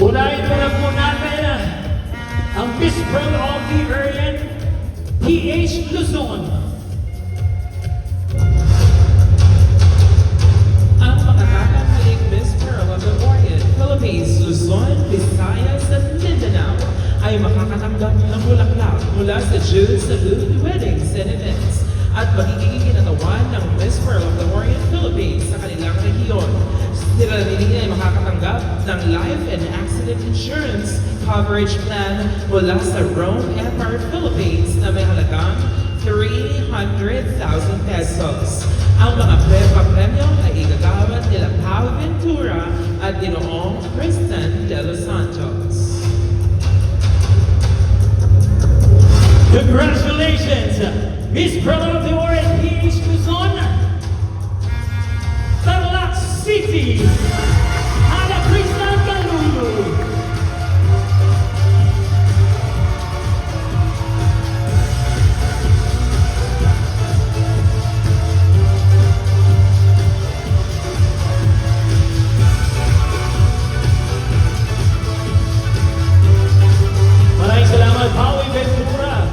Unahin muna po natin ang Miss Pearl of the Orient, PH Luzon. Ang makakatanghaling Miss Pearl of the Orient, Philippines, Luzon, Visayas at Mindanao ay makakatanggap ng bulaklak mula sa June Salute Weddings and Events at magiging kinatawan ng Miss Pearl of the Orient, Philippines sa kanilang rehiyon. Sila rin ay makakatanggap ng Life and Accident Insurance Coverage Plan mula sa Rome Empire Philippines na may halagang 300,000 pesos. Ang mga premyo ay igagawad nila Pao Ventura at Ginoong Kristen De Los Santos. Congratulations, Miss Pearl of the Orient, PH Luzon, Tarlac City, Ana Cristal Calulu. Maraming salamat, Pao Ventura,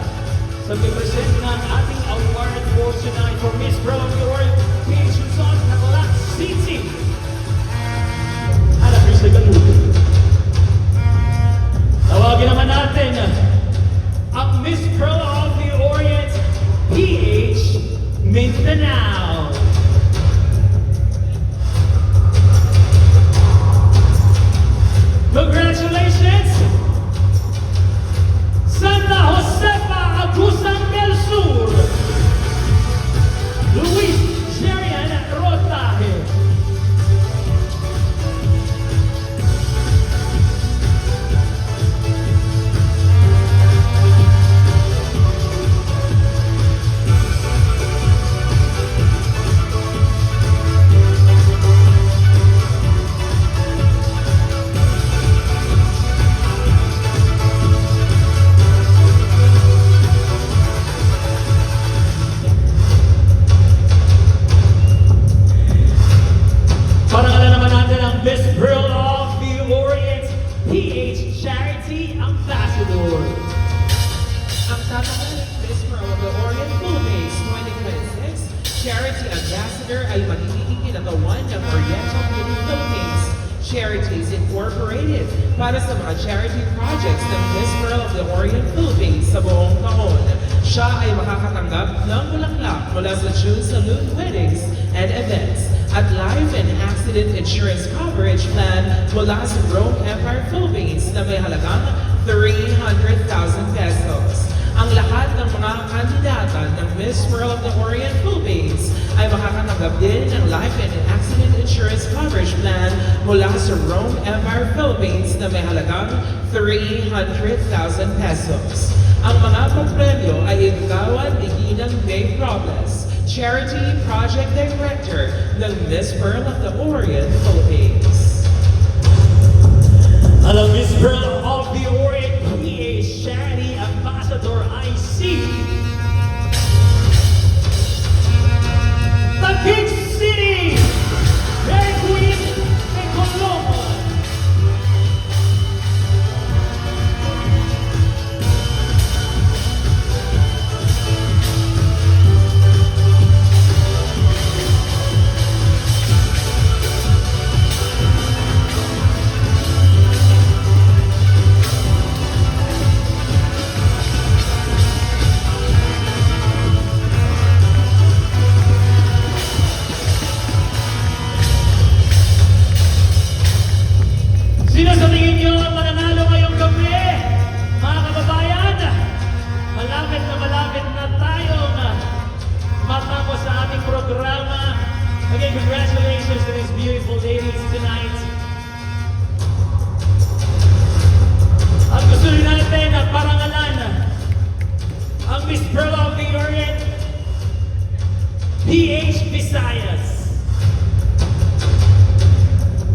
sa pag-present ng ating award for tonight for Miss Pearl of the Orient, PH Luzon, Tarlac City. Ana Cristal Calulu. Tawagin naman natin ang Miss Pearl of the Orient, PH Mindanao. Congratulations, Santa Josefa Agusan del Sur, Luis Jerian Rotaje. Parangalan naman natin ang Miss Pearl of the Orient, PH Charity Ambassador. Ang tatanghaling Miss Pearl of the Orient, Philippines 2026 Charity Ambassador ay magiging kinatawan ng Oriental Beauty Philippines Charities Incorporated para sa mga charity projects ng Miss Pearl of the Orient, Philippines sa buong taon. Siya ay makakatanggap ng bulaklak mula sa June Salute Weddings and Events at Life and Accident Insurance Coverage Plan mula sa Rome Empire Philippines na may halagang 300,000 pesos. Ang lahat ng mga kandidata ng Miss Pearl of the Orient, Philippines ay makakatanggap din ng Life and Accident Insurance Coverage Plan mula sa Rome Empire Philippines na may halagang 300,000 pesos. Ang mga pagpremyo ay igagawan ni Ginang May Robles, Charity Project Director ng Miss Pearl of the Orient, Philippines. Ang Miss Pearl of the Orient, PH Charity Ambassador IC, Taguig City, Mary Queen Ecoloma. Sino sa tingin nyo ang mananalo ngayong gabi? Mga kababayan, malapit na tayong matapos sa ating programa. Again, congratulations to these beautiful ladies tonight. At gusto rin natin na parangalan ang Miss Pearl of the Orient, PH Visayas.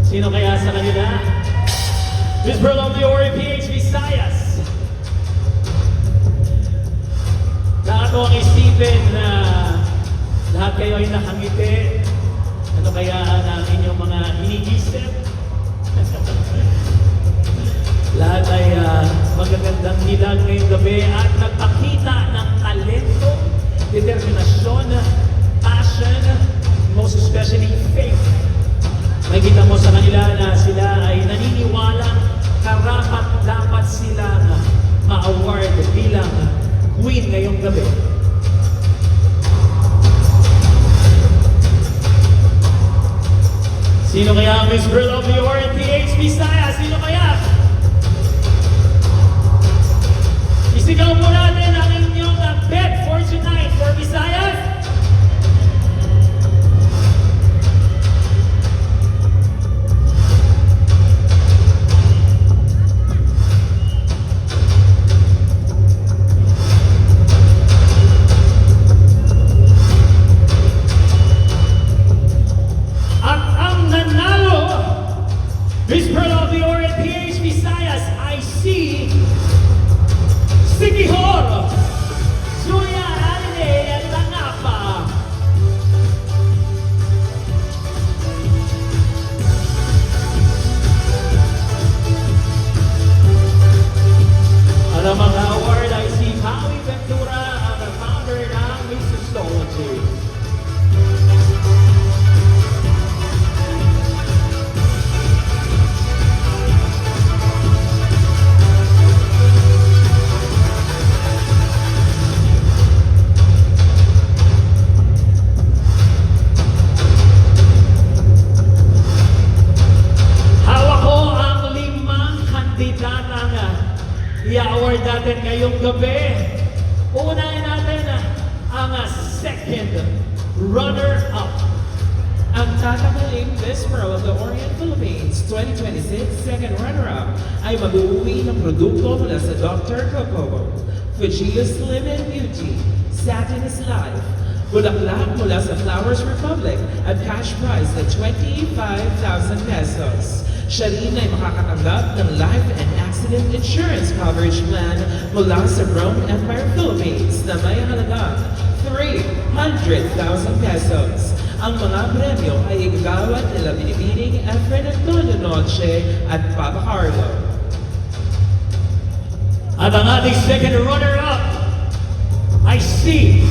Sino kaya sa kanila? Miss Pearl of the Orient, PH Visayas. Nakakatuwang isipin na lahat kayo ay nakangiti. Ano kaya ang inyong mga iniisip? sila ngayong gabi at nagpakita ng talento, determinasyon, passion, most especially faith. Makikita mo sa kanila na sila ay naniniwalang karapat dapat silang ma-award bilang queen ngayong gabi. Sino kaya ang Miss Girl of the Orient PH Visayas? Sino kaya? Isigaw mo natin ang inyong bet for tonight for Visayas. At ang nanalo, Miss Pearl of the Orient PH Visayas, I see Sikihor, Julia Aline Langapa. At ang mga award ay si Howie Ventura, ang founder ng Miss Astrology. Hawak ko ang 5 kandidatang i-award natin ngayong gabi. Uunahin natin ang second runner-up. Ang tatanghaling Miss Pearl of the Orient Philippines 2026 second runner-up ay mag-uwi ng produkto mula sa Dr. Coco, Fujio Slim and Beauty, Satin is Life, bulaklak mula sa Flowers Republic at cash prize na 25,000 pesos. Siya rin ay makakatanggap ng life and accident insurance coverage plan mula sa Rome Empire Philippines na may halagang 300,000 pesos. Ang mga premyo ay igagawad nila Binibining Efren Antonio Noche at Papa Carlo. At ang ating second runner-up ay si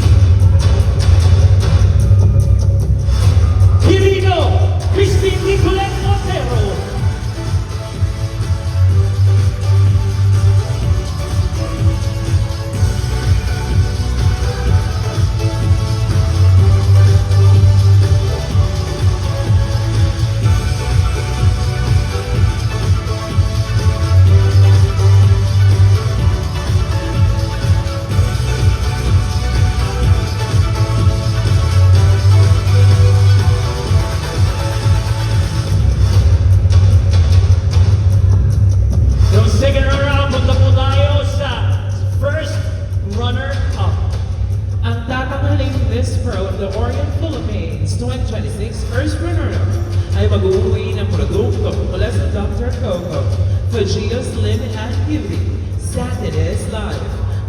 Quirino Christine Nicolette Montero. The Orient Philippines 2026 first runner-up ay mag-uwi ng produkto mula sa Dr. Coco, Fujio Slim and Beauty, Satin is Life,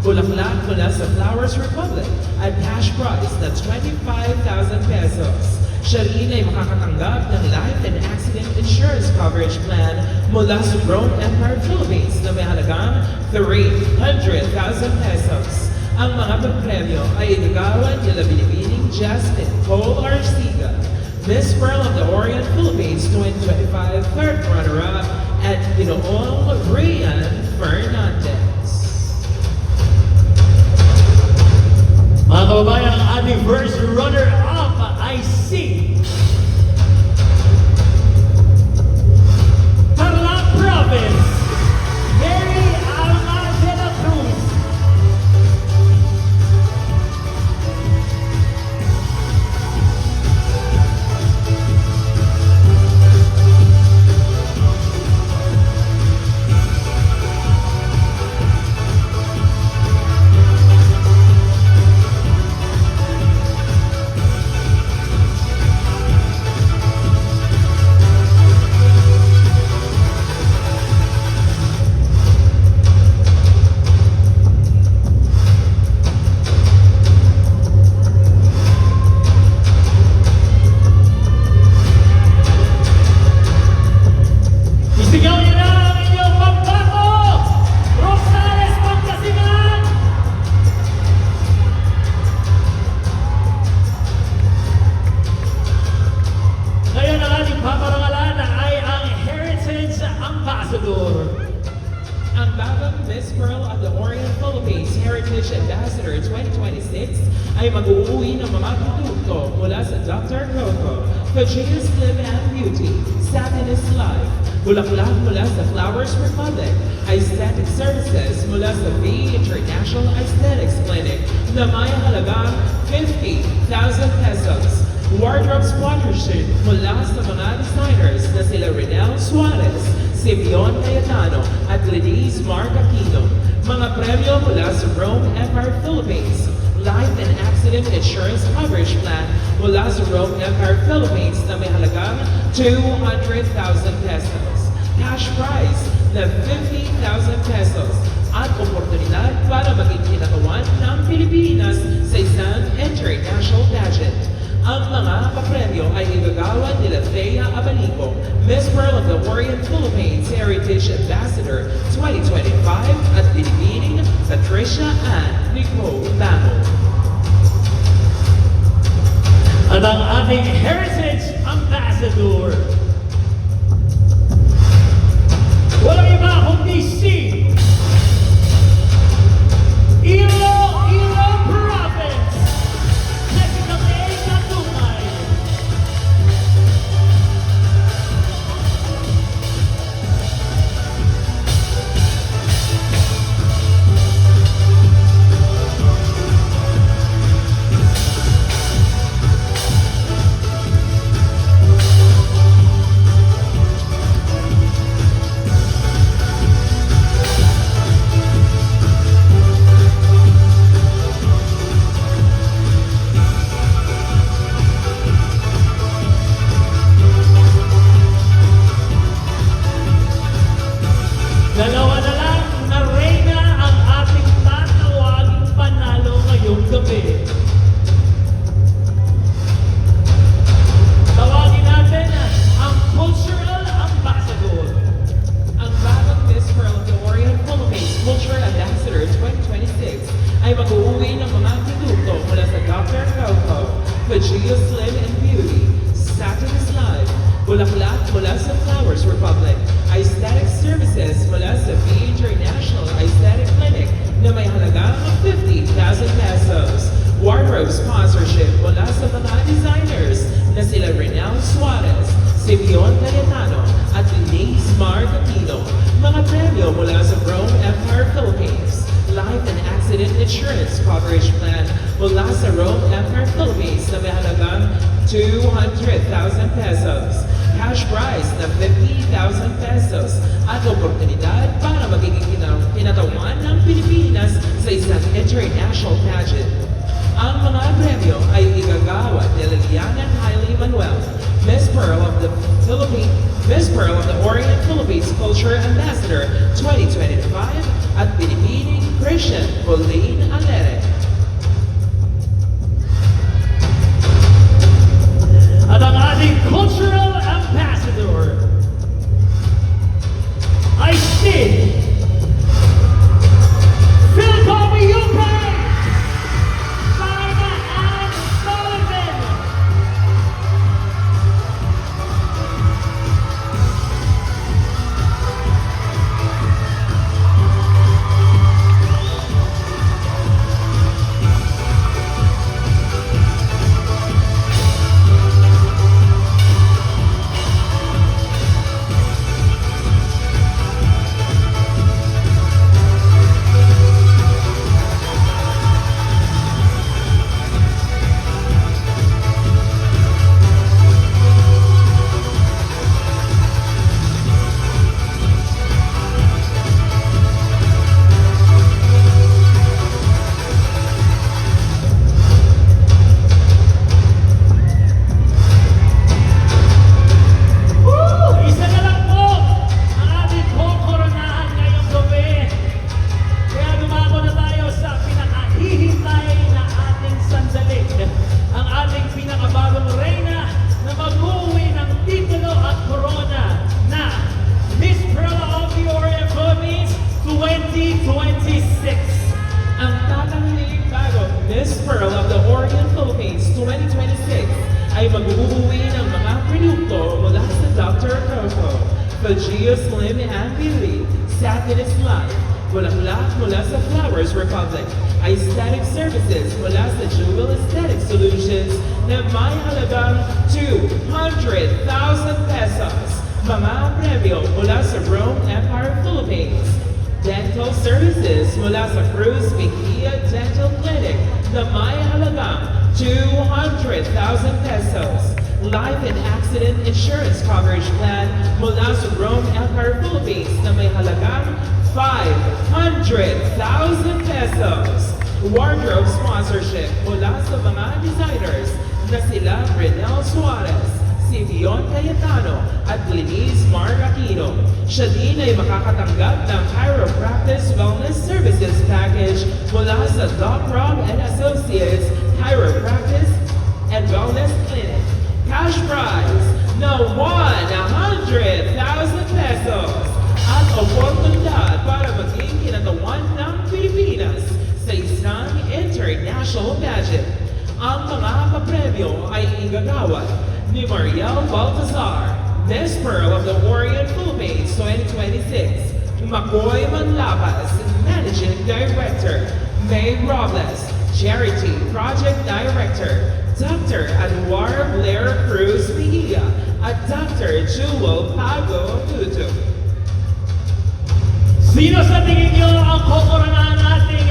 bulaklak mula sa Flowers Republic at cash prize na 25,000 pesos. Siya rin ay makakatanggap ng life and accident insurance coverage plan mula sa Rome Empire Philippines na may halagang 300,000 pesos. Ang mga pagpremyo ay inagawan nila Binibining Justin Cole Arciga, Miss Pearl of the Orient Philippines 2025 third runner-up, at Ginoong Rian Fernandez. Mga kababayan, ang ating first runner-up ay si Tarlac Province, Mary Alma de la Cruz. Ambassador. Ang bagong Miss Pearl of the Orient Philippines Heritage Ambassador 2026 ay mag-uuwi ng mga produkto mula sa Dr. Coco, Pageia Slim and Beauty, Satin is Life, bulaklak mula sa Flowers Republic, Aesthetic Services mula sa V International Aesthetics Clinic na may halagang 50,000 pesos. Wardrobe sponsorship mula sa mga designers na sila Renel Suarez, Simeon Cayetano at Gladys Mark Aquino. Mga premyo mula sa Rome Empire Philippines. Life and Accident Insurance Coverage Plan mula sa Rome Empire Philippines na may halagang 200,000 pesos. Cash prize na 50,000 pesos at oportunidad para maging kinatawan ng Pilipinas sa isang international pageant. Ang mga papremyo ay igagawa nila Thea Abanico, Miss Pearl of the Orient Philippines Heritage Ambassador 2025 at binibining Patricia Ann Nicole Bamo. At ang ating Heritage Ambassador, walang iba kundi si Iloilo Province, Jessica May Katumay. Dalawa na lang na reyna ang ating tatawaging panalo ngayong gabi. Tawagin natin ang Cultural Ambassador. Ang bagong Miss Pearl of the Orient Philippines Culture Ambassador 2026 ay mag-uuwi ng mga produkto mula sa Dr. Coco, Pageia Slim and Beauty, Satin is Life, bulaklak mula sa Flowers Republic, Aesthetic Services mula sa V International Aesthetic Clinic na may halagang 50,000 pesos. Wardrobe sponsorship mula sa mga designers na sila Renel Suarez, Simeon Cayetano at Denise Mark Aquino. Mga premyo mula sa Rome Empire Philippines. Life and Accident Insurance Coverage Plan mula sa Rome Empire Philippines na may halagang 200,000 pesos. Cash prize na 50,000 pesos at oportunidad para magiging kinatawan ng Pilipinas sa isang international pageant. Ang mga premyo ay igagawa ni Liliana Hailey Manuel, Miss Pearl of the Philippines, Miss Pearl of the Orient Philippines Culture Ambassador 2025 at binibining Christian Pauline Alere. At ang ating Cultural Ambassador ay si Philcombe Ukraine, China Ann Sullivan. Geo Slim and Beauty, Satin is Life, Bulaklak mula sa Flowers Republic, Aesthetic Services mula sa Jewel Aesthetic Solutions na may halagang 200,000 pesos. Mga premyo mula sa Rome Empire Philippines. Dental Services mula sa Cruz Mejia Dental Clinic na may halagang 200,000 pesos. Life and Accident Insurance Coverage Plan mula sa Rome Empire Philippines na may halagang 500,000 pesos. Wardrobe Sponsorship mula sa mga designers na sila Renel Suarez, si Vion Cayetano at Denise Margaquino. Siya din ay makakatanggap ng Chiropractic Wellness Services Package mula sa Doc Rob and Associates Chiropractic and Wellness Clinic. Cash prize na 100,000 pesos at oportunidad para maging kinatawan ng Pilipinas sa isang international pageant. Ang mga kapremyo ay igagawad ni Mariel Baltazar, Miss Pearl of the Orient Philippines 2026, Makoy Manlapas, Managing Director, May Robles, Charity Project Director, Dr. Anwar Blair Cruz Mejia, at Dr. Jewel Pago Tutu. Sino sa tingin nyo ang kukurangan nating